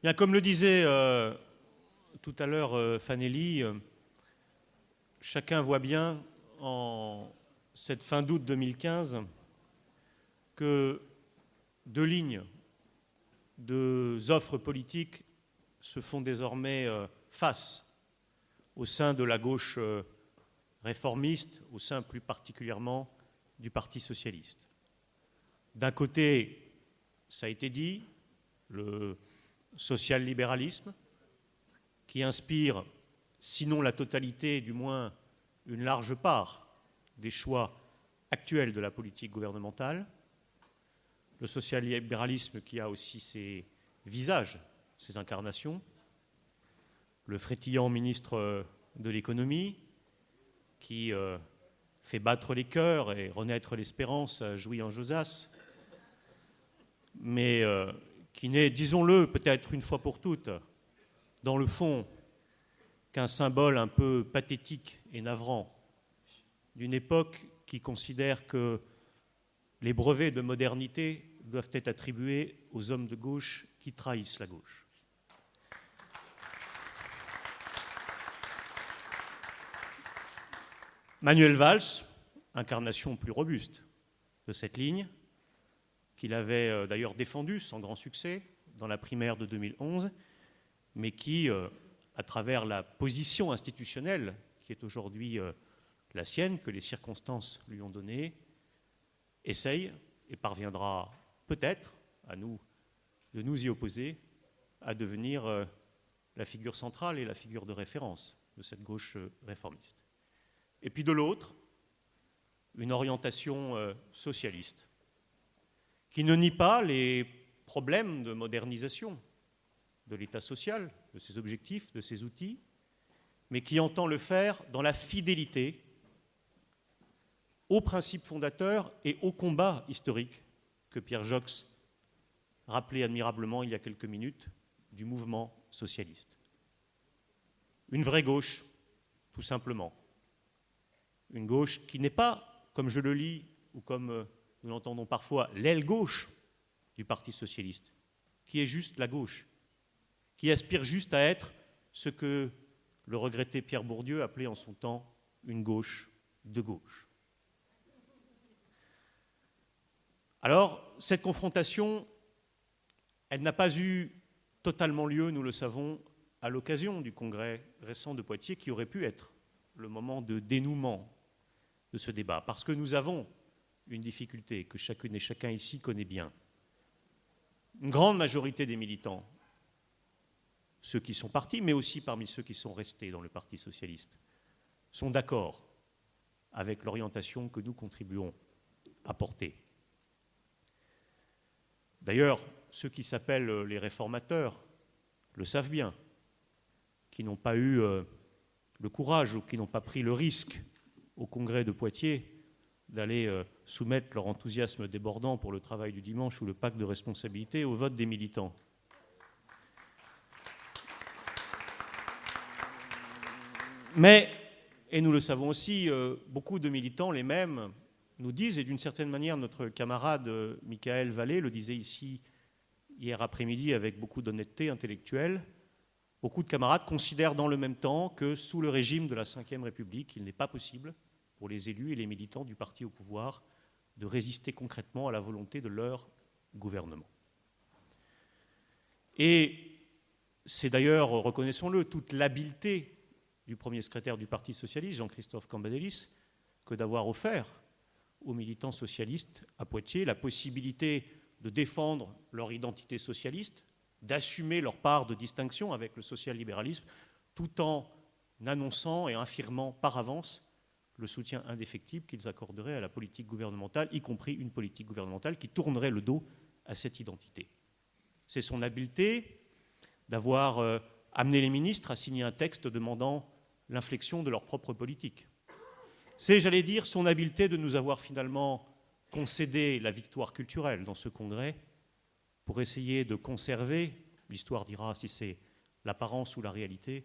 Bien, comme le disait tout à l'heure Fanelli, chacun voit bien en cette fin d'août 2015 que deux lignes, deux offres politiques se font désormais face au sein de la gauche réformiste, au sein plus particulièrement du Parti socialiste. D'un côté, ça a été dit, le social-libéralisme, qui inspire, sinon la totalité, du moins une large part des choix actuels de la politique gouvernementale. Le social-libéralisme qui a aussi ses visages, ses incarnations. Le frétillant ministre de l'économie qui fait battre les cœurs et renaître l'espérance à Jouy-en-Josas, mais qui n'est, disons-le peut-être une fois pour toutes, dans le fond, qu'un symbole un peu pathétique et navrant d'une époque qui considère que les brevets de modernité doivent être attribués aux hommes de gauche qui trahissent la gauche. Manuel Valls, incarnation plus robuste de cette ligne, qu'il avait d'ailleurs défendue sans grand succès dans la primaire de 2011, mais qui, à travers la position institutionnelle qui est aujourd'hui la sienne, que les circonstances lui ont donnée, essaye et parviendra peut-être, à nous de nous y opposer, à devenir la figure centrale et la figure de référence de cette gauche réformiste. Et puis de l'autre, une orientation socialiste, qui ne nie pas les problèmes de modernisation de l'État social, de ses objectifs, de ses outils, mais qui entend le faire dans la fidélité aux principes fondateurs et au combat historique que Pierre Joxe rappelait admirablement il y a quelques minutes du mouvement socialiste. Une vraie gauche, tout simplement. Une gauche qui n'est pas, comme je le lis, ou comme nous l'entendons parfois, l'aile gauche du Parti socialiste, qui est juste la gauche, qui aspire juste à être ce que le regretté Pierre Bourdieu appelait en son temps une gauche de gauche. Alors, cette confrontation, elle n'a pas eu totalement lieu, nous le savons, à l'occasion du congrès récent de Poitiers, qui aurait pu être le moment de dénouement de ce débat, parce que nous avons une difficulté que chacune et chacun ici connaît bien. Une grande majorité des militants, ceux qui sont partis, mais aussi parmi ceux qui sont restés dans le Parti socialiste, sont d'accord avec l'orientation que nous contribuons à porter. D'ailleurs, ceux qui s'appellent les réformateurs le savent bien, qui n'ont pas eu le courage ou qui n'ont pas pris le risque au congrès de Poitiers d'aller soumettre leur enthousiasme débordant pour le travail du dimanche ou le pacte de responsabilité au vote des militants. Mais, et nous le savons aussi, beaucoup de militants, les mêmes, nous disent, et d'une certaine manière notre camarade Michael Vallée le disait ici hier après-midi avec beaucoup d'honnêteté intellectuelle, beaucoup de camarades considèrent dans le même temps que sous le régime de la Ve République, il n'est pas possible pour les élus et les militants du parti au pouvoir de résister concrètement à la volonté de leur gouvernement. Et c'est d'ailleurs, reconnaissons-le, toute l'habileté du premier secrétaire du Parti socialiste, Jean-Christophe Cambadélis, que d'avoir offert aux militants socialistes à Poitiers la possibilité de défendre leur identité socialiste, d'assumer leur part de distinction avec le social-libéralisme, tout en annonçant et affirmant par avance le soutien indéfectible qu'ils accorderaient à la politique gouvernementale, y compris une politique gouvernementale qui tournerait le dos à cette identité. C'est son habileté d'avoir amené les ministres à signer un texte demandant l'inflexion de leur propre politique. C'est, j'allais dire, son habileté de nous avoir finalement concédé la victoire culturelle dans ce congrès pour essayer de conserver, l'histoire dira si c'est l'apparence ou la réalité,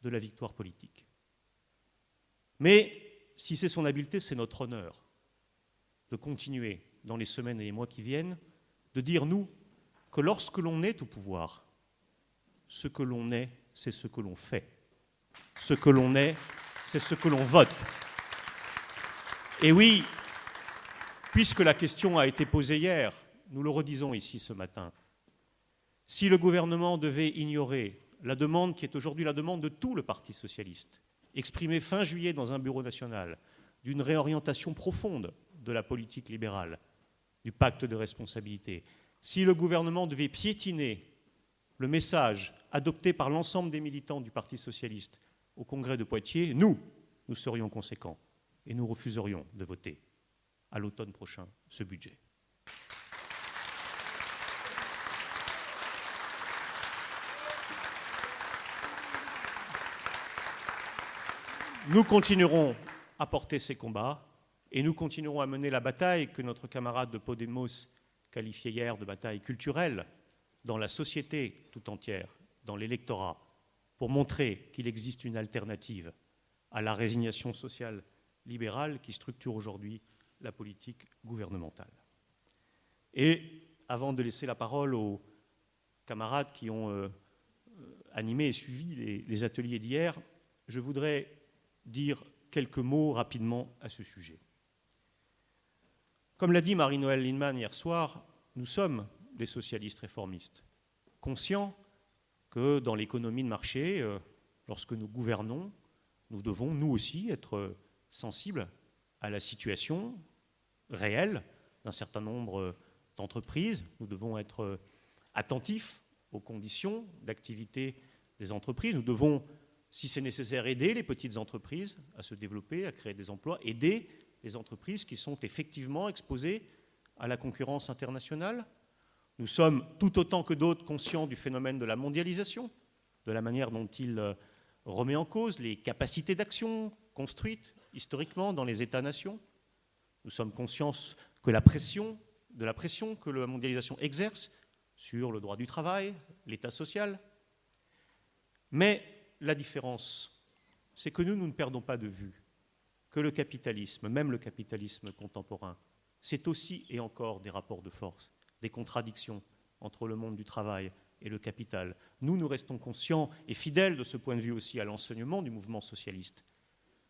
de la victoire politique. Mais si c'est son habileté, c'est notre honneur de continuer dans les semaines et les mois qui viennent, de dire, nous, que lorsque l'on est au pouvoir, ce que l'on est, c'est ce que l'on fait. Ce que l'on est, c'est ce que l'on vote. Et oui, puisque la question a été posée hier, nous le redisons ici ce matin, si le gouvernement devait ignorer la demande qui est aujourd'hui la demande de tout le Parti socialiste, exprimée fin juillet dans un bureau national, d'une réorientation profonde de la politique libérale, du pacte de responsabilité, si le gouvernement devait piétiner le message adopté par l'ensemble des militants du Parti socialiste au congrès de Poitiers, nous serions conséquents et nous refuserions de voter à l'automne prochain ce budget. Nous continuerons à porter ces combats et nous continuerons à mener la bataille que notre camarade de Podemos qualifiait hier de bataille culturelle dans la société tout entière, dans l'électorat, pour montrer qu'il existe une alternative à la résignation sociale libérale qui structure aujourd'hui la politique gouvernementale. Et avant de laisser la parole aux camarades qui ont animé et suivi les ateliers d'hier, je voudrais dire quelques mots rapidement à ce sujet. Comme l'a dit Marie-Noëlle Lienemann hier soir, nous sommes des socialistes réformistes, conscients que dans l'économie de marché, lorsque nous gouvernons, nous devons nous aussi être sensibles à la situation réelle d'un certain nombre d'entreprises. Nous devons être attentifs aux conditions d'activité des entreprises. Nous devons, si c'est nécessaire, aider les petites entreprises à se développer, à créer des emplois, aider les entreprises qui sont effectivement exposées à la concurrence internationale. Nous sommes tout autant que d'autres conscients du phénomène de la mondialisation, de la manière dont il remet en cause les capacités d'action construites historiquement dans les États-nations. Nous sommes conscients de la pression que la mondialisation exerce sur le droit du travail, l'État social. Mais la différence, c'est que nous ne perdons pas de vue que le capitalisme, même le capitalisme contemporain, c'est aussi et encore des rapports de force, des contradictions entre le monde du travail et le capital. Nous restons conscients et fidèles de ce point de vue aussi à l'enseignement du mouvement socialiste.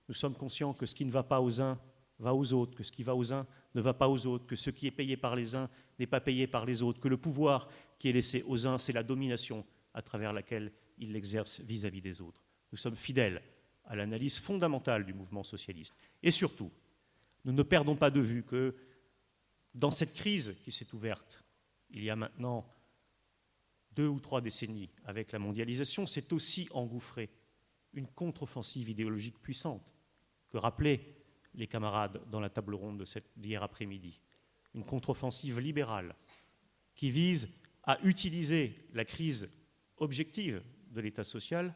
Nous sommes conscients que ce qui ne va pas aux uns va aux autres, que ce qui va aux uns ne va pas aux autres, que ce qui est payé par les uns n'est pas payé par les autres, que le pouvoir qui est laissé aux uns, c'est la domination à travers laquelle ils l'exercent vis-à-vis des autres. Nous sommes fidèles à l'analyse fondamentale du mouvement socialiste. Et surtout, nous ne perdons pas de vue que dans cette crise qui s'est ouverte il y a maintenant 2 ou 3 décennies avec la mondialisation, s'est aussi engouffrée une contre-offensive idéologique puissante que rappelaient les camarades dans la table ronde d'hier après-midi. Une contre-offensive libérale qui vise à utiliser la crise objective de l'État social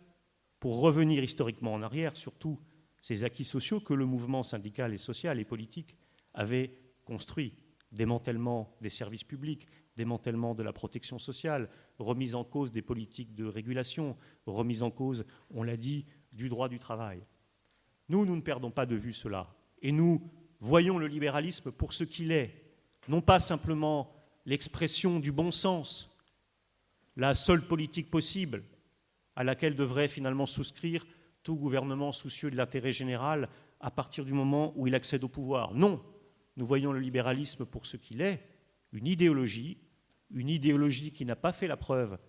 pour revenir historiquement en arrière sur tous ces acquis sociaux que le mouvement syndical et social et politique avait construit. Démantèlement des services publics, démantèlement de la protection sociale, remise en cause des politiques de régulation, remise en cause, on l'a dit, du droit du travail. Nous ne perdons pas de vue cela. Et nous voyons le libéralisme pour ce qu'il est, non pas simplement l'expression du bon sens, la seule politique possible à laquelle devrait finalement souscrire tout gouvernement soucieux de l'intérêt général à partir du moment où il accède au pouvoir. Non, nous voyons le libéralisme pour ce qu'il est, une idéologie qui n'a pas fait la preuve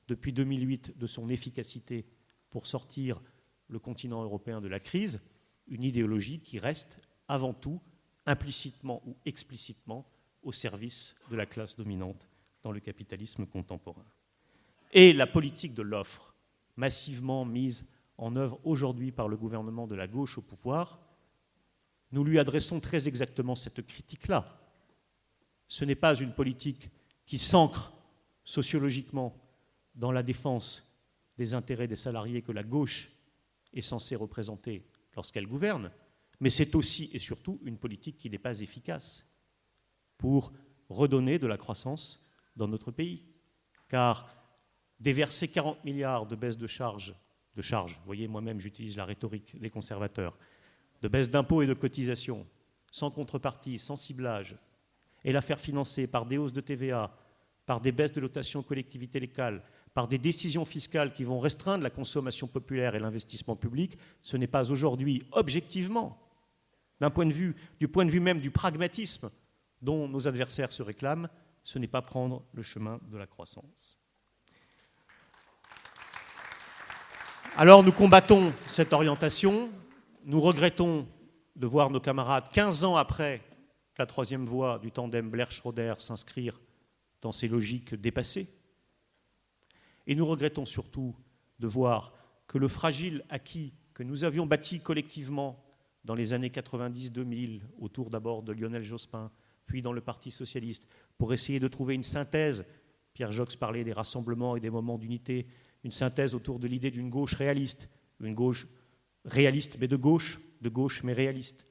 depuis 2008 de son efficacité pour sortir le continent européen de la crise, une idéologie qui reste avant tout, implicitement ou explicitement, au service de la classe dominante dans le capitalisme contemporain. Et la politique de l'offre, massivement mise en œuvre aujourd'hui par le gouvernement de la gauche au pouvoir, nous lui adressons très exactement cette critique-là. Ce n'est pas une politique qui s'ancre sociologiquement dans la défense des intérêts des salariés que la gauche est censée représenter lorsqu'elle gouverne, mais c'est aussi et surtout une politique qui n'est pas efficace pour redonner de la croissance dans notre pays. Car déverser 40 milliards de baisse de charges, vous voyez, moi-même j'utilise la rhétorique des conservateurs, de baisse d'impôts et de cotisations, sans contrepartie, sans ciblage, et la faire financer par des hausses de TVA, par des baisses de dotation aux collectivités locales, par des décisions fiscales qui vont restreindre la consommation populaire et l'investissement public, ce n'est pas aujourd'hui, objectivement, du point de vue même du pragmatisme dont nos adversaires se réclament, ce n'est pas prendre le chemin de la croissance. Alors nous combattons cette orientation, nous regrettons de voir nos camarades, 15 ans après la troisième voie du tandem Blair-Schroeder, s'inscrire dans ces logiques dépassées. Et nous regrettons surtout de voir que le fragile acquis que nous avions bâti collectivement dans les années 90-2000, autour d'abord de Lionel Jospin, puis dans le Parti socialiste, pour essayer de trouver une synthèse, Pierre Joxe parlait des rassemblements et des moments d'unité, une synthèse autour de l'idée d'une gauche réaliste, une gauche réaliste mais de gauche mais réaliste.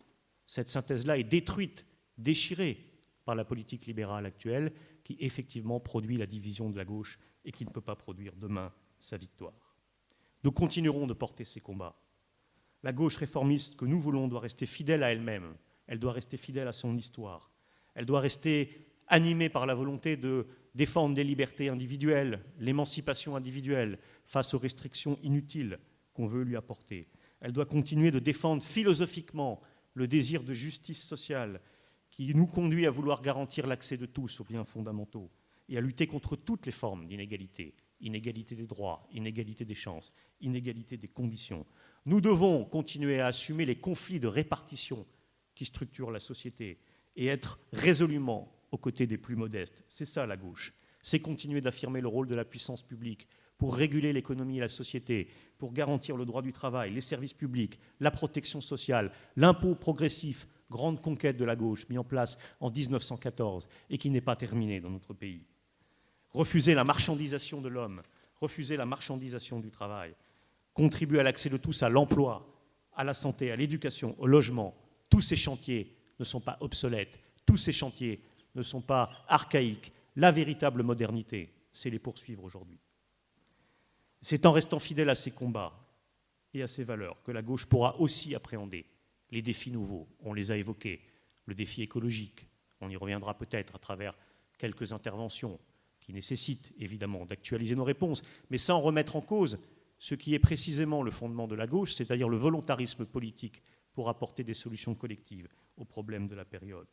Cette synthèse-là est détruite, déchirée par la politique libérale actuelle, qui effectivement produit la division de la gauche et qui ne peut pas produire demain sa victoire. Nous continuerons de porter ces combats. La gauche réformiste que nous voulons doit rester fidèle à elle-même, elle doit rester fidèle à son histoire, elle doit rester animée par la volonté de défendre les libertés individuelles, l'émancipation individuelle face aux restrictions inutiles qu'on veut lui apporter. Elle doit continuer de défendre philosophiquement le désir de justice sociale qui nous conduit à vouloir garantir l'accès de tous aux biens fondamentaux et à lutter contre toutes les formes d'inégalité, inégalité des droits, inégalité des chances, inégalité des conditions. Nous devons continuer à assumer les conflits de répartition qui structurent la société et être résolument aux côtés des plus modestes. C'est ça la gauche. C'est continuer d'affirmer le rôle de la puissance publique pour réguler l'économie et la société, pour garantir le droit du travail, les services publics, la protection sociale, l'impôt progressif, grande conquête de la gauche, mis en place en 1914 et qui n'est pas terminée dans notre pays. Refuser la marchandisation de l'homme, refuser la marchandisation du travail, contribuer à l'accès de tous à l'emploi, à la santé, à l'éducation, au logement. Tous ces chantiers ne sont pas obsolètes, tous ces chantiers ne sont pas archaïques. La véritable modernité, c'est les poursuivre aujourd'hui. C'est en restant fidèle à ces combats et à ces valeurs que la gauche pourra aussi appréhender les défis nouveaux. On les a évoqués. Le défi écologique, on y reviendra peut-être à travers quelques interventions qui nécessitent évidemment d'actualiser nos réponses, mais sans remettre en cause ce qui est précisément le fondement de la gauche, c'est-à-dire le volontarisme politique pour apporter des solutions collectives aux problèmes de la période.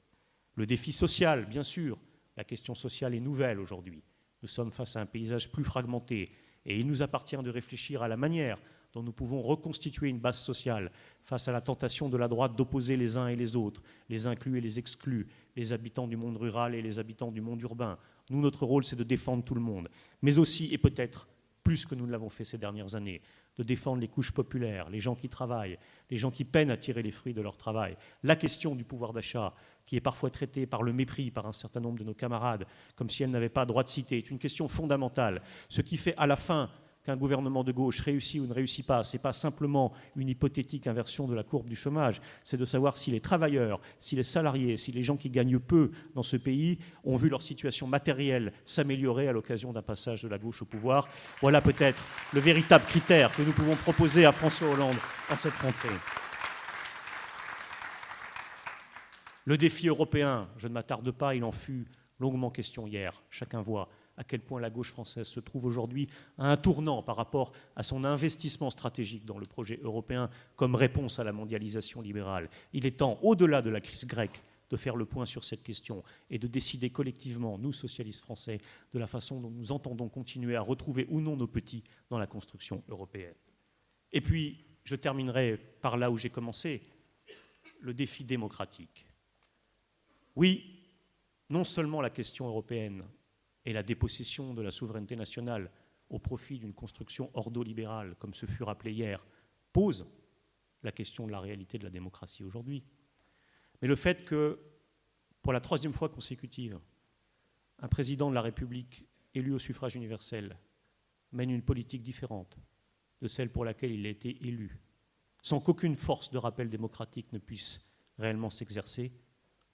Le défi social, bien sûr, la question sociale est nouvelle aujourd'hui. Nous sommes face à un paysage plus fragmenté et il nous appartient de réfléchir à la manière dont nous pouvons reconstituer une base sociale face à la tentation de la droite d'opposer les uns et les autres, les inclus et les exclus, les habitants du monde rural et les habitants du monde urbain. Nous, notre rôle, c'est de défendre tout le monde, mais aussi, et peut-être plus que nous ne l'avons fait ces dernières années, de défendre les couches populaires, les gens qui travaillent, les gens qui peinent à tirer les fruits de leur travail. La question du pouvoir d'achat, qui est parfois traitée par le mépris par un certain nombre de nos camarades, comme si elle n'avait pas droit de citer, est une question fondamentale. Ce qui fait à la fin qu'un gouvernement de gauche réussit ou ne réussit pas, ce n'est pas simplement une hypothétique inversion de la courbe du chômage, c'est de savoir si les travailleurs, si les salariés, si les gens qui gagnent peu dans ce pays ont vu leur situation matérielle s'améliorer à l'occasion d'un passage de la gauche au pouvoir. Voilà peut-être le véritable critère que nous pouvons proposer à François Hollande en cette rentrée. Le défi européen, je ne m'attarde pas, il en fut longuement question hier. Chacun voit à quel point la gauche française se trouve aujourd'hui à un tournant par rapport à son investissement stratégique dans le projet européen comme réponse à la mondialisation libérale. Il est temps, au-delà de la crise grecque, de faire le point sur cette question et de décider collectivement, nous, socialistes français, de la façon dont nous entendons continuer à retrouver ou non nos petits dans la construction européenne. Et puis, je terminerai par là où j'ai commencé, le défi démocratique. Oui, non seulement la question européenne et la dépossession de la souveraineté nationale au profit d'une construction ordolibérale, comme ce fut rappelé hier, pose la question de la réalité de la démocratie aujourd'hui. Mais le fait que, pour la troisième fois consécutive, un président de la République élu au suffrage universel mène une politique différente de celle pour laquelle il a été élu, sans qu'aucune force de rappel démocratique ne puisse réellement s'exercer,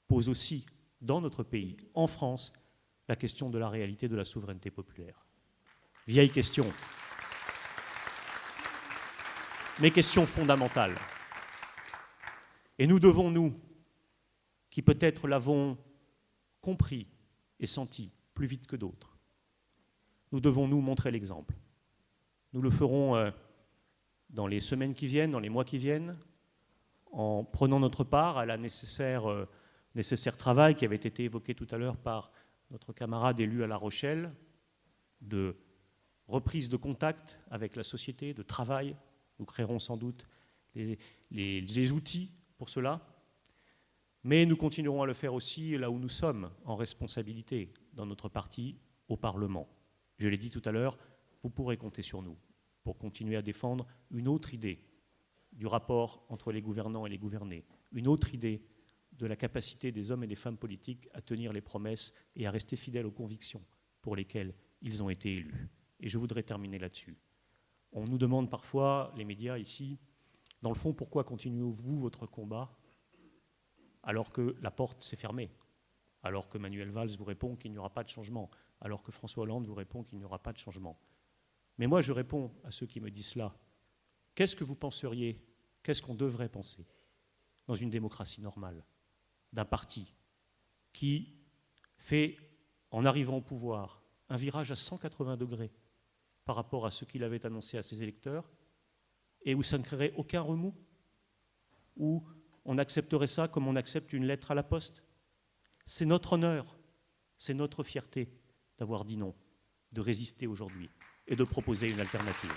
pose aussi, dans notre pays, en France, la question de la réalité de la souveraineté populaire. Vieille question, mais question fondamentale. Et nous devons, nous, qui peut-être l'avons compris et senti plus vite que d'autres, nous devons nous montrer l'exemple. Nous le ferons dans les semaines qui viennent, dans les mois qui viennent, en prenant notre part à la nécessaire travail qui avait été évoqué tout à l'heure par notre camarade élu à La Rochelle, de reprise de contact avec la société, de travail. Nous créerons sans doute les outils pour cela. Mais nous continuerons à le faire aussi là où nous sommes, en responsabilité, dans notre parti, au Parlement. Je l'ai dit tout à l'heure, vous pourrez compter sur nous pour continuer à défendre une autre idée du rapport entre les gouvernants et les gouvernés, une autre idée de la capacité des hommes et des femmes politiques à tenir les promesses et à rester fidèles aux convictions pour lesquelles ils ont été élus. Et je voudrais terminer là-dessus. On nous demande parfois, les médias ici, dans le fond, pourquoi continuez-vous votre combat alors que la porte s'est fermée, alors que Manuel Valls vous répond qu'il n'y aura pas de changement, alors que François Hollande vous répond qu'il n'y aura pas de changement. Mais moi, je réponds à ceux qui me disent cela. Qu'est-ce que vous penseriez, qu'est-ce qu'on devrait penser dans une démocratie normale d'un parti qui fait, en arrivant au pouvoir, un virage à 180 degrés par rapport à ce qu'il avait annoncé à ses électeurs et où ça ne créerait aucun remous, où on accepterait ça comme on accepte une lettre à la poste? C'est notre honneur, c'est notre fierté d'avoir dit non, de résister aujourd'hui et de proposer une alternative.